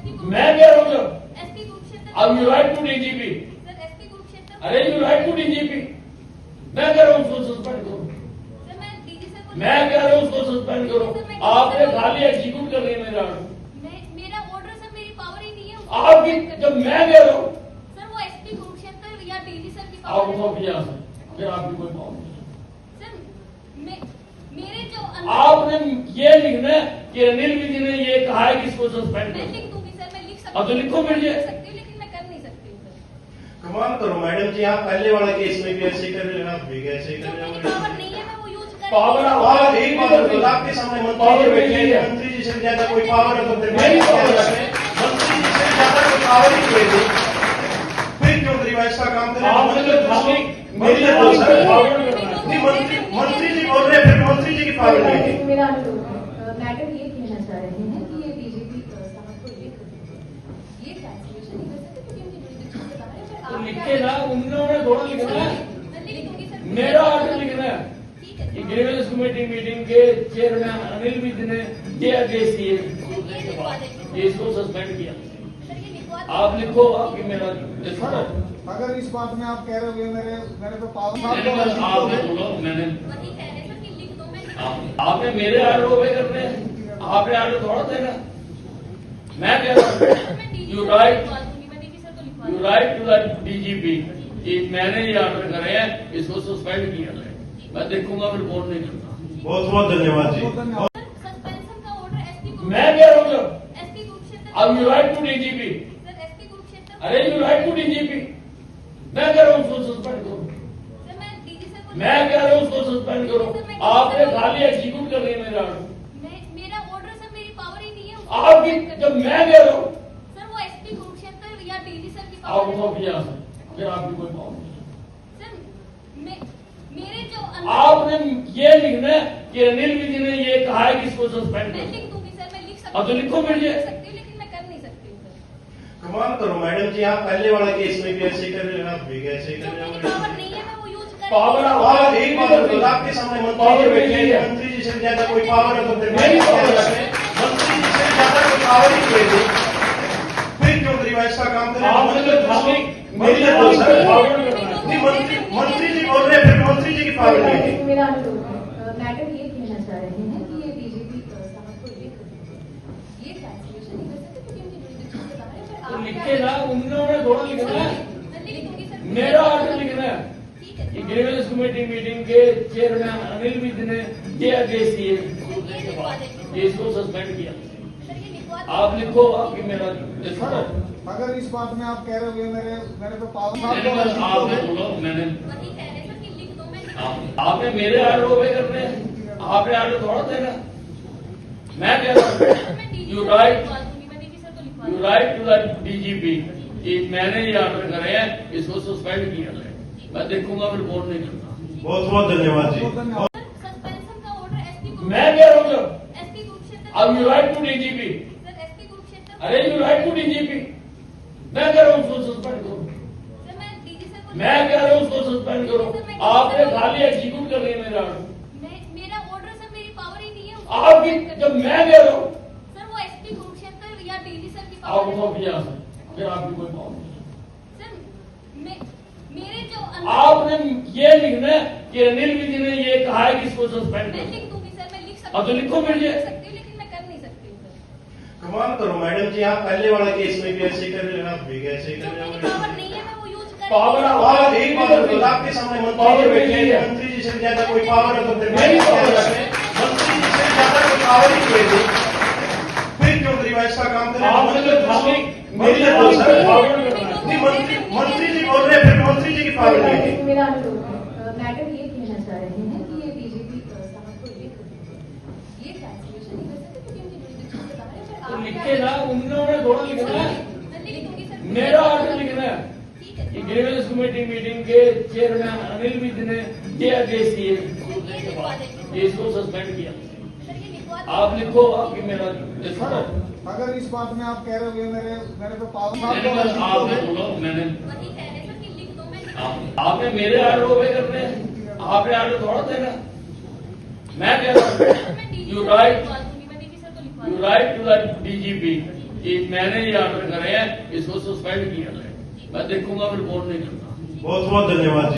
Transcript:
मैं कह रहा हूँ अब यू राइट टू डीजीपी। अरे यू राइट टू डीजीपी। मैं कह रहा हूँ उसको सस्पेंड करो। मैं कह रहा हूँ उसको सस्पेंड करो। आपने खाली एग्जीक्यूट कर रही है मेरा मेरा ऑर्डर सर, मेरी पावर ही नहीं है आपकी। जब मैं कह रहा हूँ सर, वो एसपी कुरुक्षेत्र या डीजी सर की आप पावर उसको किया फिर आपकी कोई पावर नहीं। सर मेरे जो आपने ये लिखना है कि अनिल विधि ने ये कहा है कि इसको सस्पेंड मैं करो। लिख दूंगी सर, मैं लिख सकती अब तो लिखो फिर ये। सकती हूँ, लेकिन मैं कर नहीं सकती हूँ सर। कमाल करो मैडम जी, आप पहले वाला केस में भी ऐसे ही कर रहे हैं, आप भी ऐसे ही जो कर रहे मेरी पावर नहीं है मैं वो यूज कर पावर और एक बात बताओ, आपके सामने मंत्री जी बैठे हैं, मंत्री जी से ज्यादा कोई पावर है तो फिर मेरी पावर है। मंत्री जी से ज्यादा कोई पावर ही नहीं है, फिर क्यों रिवाइज का काम करें? आपने तो खाली मेरी मेरी पावर है। पावर नहीं, मंत्री जी बोल रहे हैं, फिर मंत्री जी की पावर नहीं है। मेरा अनुरोध है, मैडम ये कहना चाह रहे हैं कि ये डीजीपी साहब को लिख दीजिए। ये ट्रांसलेशन नहीं कर सकते क्योंकि उनकी जुरिडिक्शन से बाहर है, पर तो आप लिखे ना, उन्होंने थोड़ा लिखना है। मैं लिख दूंगी सर। मेरा ऑर्डर लिखना है ठीक है कि ग्रीवेंस कमेटी मीटिंग के चेयरमैन अनिल विधि ने ये आदेश दिए कि इसको सस्पेंड किया। सर, ये लिखवा आप लिखो, आपकी मेरा देखो ना। अगर इस बात में आप कह रहे हो मेरे पे पावर आपने बोलो, मैंने वही कह रहे सर कि लिख दो, मैं लिख आपने मेरे ऑर्डर ओबे करने हैं। आपने ऑर्डर थोड़ा देना। मैं कह रहा हूँ यू राइट मैं डीजी सर को लिखवा you write to the DGP कि मैंने ये ऑर्डर करे हैं, इसको सस्पेंड किया है। मैं देखूंगा, रिपोर्ट नहीं करता। बहुत बहुत धन्यवाद जी। सस्पेंशन का ऑर्डर एसपी मैं कह रहा हूँ एसपी कुरुक्षेत्र अब you write to DGP. Sir, SP Kurukshetra अरे यू राइट टू डीजीपी। मैं कह रहा हूँ उसको सस्पेंड करो। सर, मैं डीजी सर को मैं कह रहा हूँ उसको सस्पेंड करो। आपने खाली एग्जीक्यूट कर रही है मेरा मेरा ऑर्डर सर, मेरी पावर ही नहीं है आपकी। जब मैं कह रहा हूँ सर, वो एसपी कुरुक्षेत्र या डीजी सर की आप पावर उसको किया फिर आपकी कोई पावर नहीं। सर मेरे जो आपने ये लिखना है कि अनिल विधि ने ये कहा है कि इसको सस्पेंड मैं करो। लिख दूंगी सर, मैं लिख सकती अब तो लिखो फिर ये। सकती हूँ, लेकिन मैं कर नहीं सकती हूँ सर। कमाल करो मैडम जी, आप पहले वाला केस में भी ऐसे ही कर रहे हैं, आप भी ऐसे ही जो कर रहे मेरी हैं। पावर नहीं है मैं वो यूज कर पावर और एक बात बताओ, आपके सामने मंत्री जी बैठे हैं, मंत्री जी से ज्यादा कोई पावर है तो फिर मेरी पावर है। मंत्री जी से ज्यादा कोई पावर ही नहीं है, फिर क्यों रिवाइज का काम करें? आपने तो खाली मेरी पावर नहीं, मंत्री जी बोल रहे हैं, फिर मंत्री जी की पावर नहीं है। मेरा अनुरोध है, मैडम ये कहना चाह रहे हैं कि ये डीजीपी साहब को लिख दीजिए। ये ट्रांसलेशन नहीं कर सकते क्योंकि उनकी जुरिडिक्शन से बाहर है, पर तो आप लिखे ना, उन्होंने थोड़ा लिखना है। मैं लिख दूंगी सर। मेरा ऑर्डर लिखना है ठीक है कि ग्रीवेंस कमेटी मीटिंग के चेयरमैन अनिल विधि ने ये आदेश दिए कि इसको सस्पेंड किया। सर, ये लिखवा आप लिखो, आपकी मेरा देखो ना। अगर इस बात में आप कह रहे हो मेरे पे पावर आपने बोलो, मैंने वही कह रहे सर कि लिख दो, मैं लिख आपने मेरे ऑर्डर ओबे करने हैं। आपने ऑर्डर थोड़ा देना। मैं कह रहा हूँ यू राइट मैं डीजी सर को लिखवा you write to the DGP कि मैंने ये ऑर्डर करे हैं, इसको सस्पेंड किया है। मैं देखूंगा, रिपोर्ट नहीं करता। बहुत बहुत धन्यवाद जी। सस्पेंशन का ऑर्डर एसपी मैं कह रहा हूँ एसपी कुरुक्षेत्र अब you write to DGP. Sir, SP Kurukshetra अरे यू राइट टू डीजीपी। मैं कह रहा हूँ उसको सस्पेंड करो। सर, मैं डीजी सर को मैं कह रहा हूँ उसको सस्पेंड करो। आपने खाली एग्जीक्यूट कर रही है मेरा मेरा ऑर्डर सर, मेरी पावर ही नहीं है आपकी। जब मैं कह रहा हूँ सर, वो एसपी कुरुक्षेत्र या डीजी सर की आप पावर उसको किया फिर आपकी कोई पावर नहीं। सर मेरे जो आपने ये लिखना है कि अनिल विधि ने ये कहा है कि इसको सस्पेंड मैं करो। लिख दूंगी सर, मैं लिख सकती अब तो लिखो फिर ये। सकती हूँ, लेकिन मैं कर नहीं सकती हूँ सर। कमाल करो मैडम जी, आप पहले वाला केस में भी ऐसे ही कर रहे हैं, आप भी ऐसे ही जो कर रहे मेरी हैं। पावर नहीं है मैं वो यूज कर पावर और एक बात बताओ, आपके सामने मंत्री जी बैठे हैं, मंत्री जी से ज्यादा कोई पावर है तो फिर मेरी पावर है। मंत्री जी से ज्यादा कोई पावर ही नहीं है, फिर क्यों रिवाइज का काम करें? आपने तो खाली मेरी नहीं, मंत्री जी बोल रहे हैं, फिर मंत्री जी की पावर नहीं है। मेरा अनुरोध है, मैडम ये कहना चाह रहे हैं कि ये डीजीपी साहब को लिख दीजिए। ये ट्रांसलेशन नहीं कर सकते क्योंकि उनकी जुरिडिक्शन से बाहर है, पर तो आप लिखे ना, उन्होंने थोड़ा लिखना है। मैं लिख दूंगी सर। मेरा ऑर्डर लिखना है ठीक है कि ग्रीवेंस कमेटी मीटिंग के चेयरमैन अनिल विधि ने ये आदेश दिए कि इसको सस्पेंड किया। सर, ये लिखवा आप लिखो, आपकी मेरा देखो ना। अगर इस बात में आप कह रहे हो मेरे पे पावर आपने बोलो, मैंने वही कह रहे सर कि लिख दो, मैं लिख आपने मेरे ऑर्डर ओबे करने हैं। आपने ऑर्डर थोड़ा देना। मैं कह रहा हूँ यू राइट मैं डीजी सर को लिखवा you write to the DGP कि मैंने ये ऑर्डर करे हैं, इसको सस्पेंड किया है। मैं देखूंगा, रिपोर्ट नहीं करता। बहुत बहुत धन्यवाद।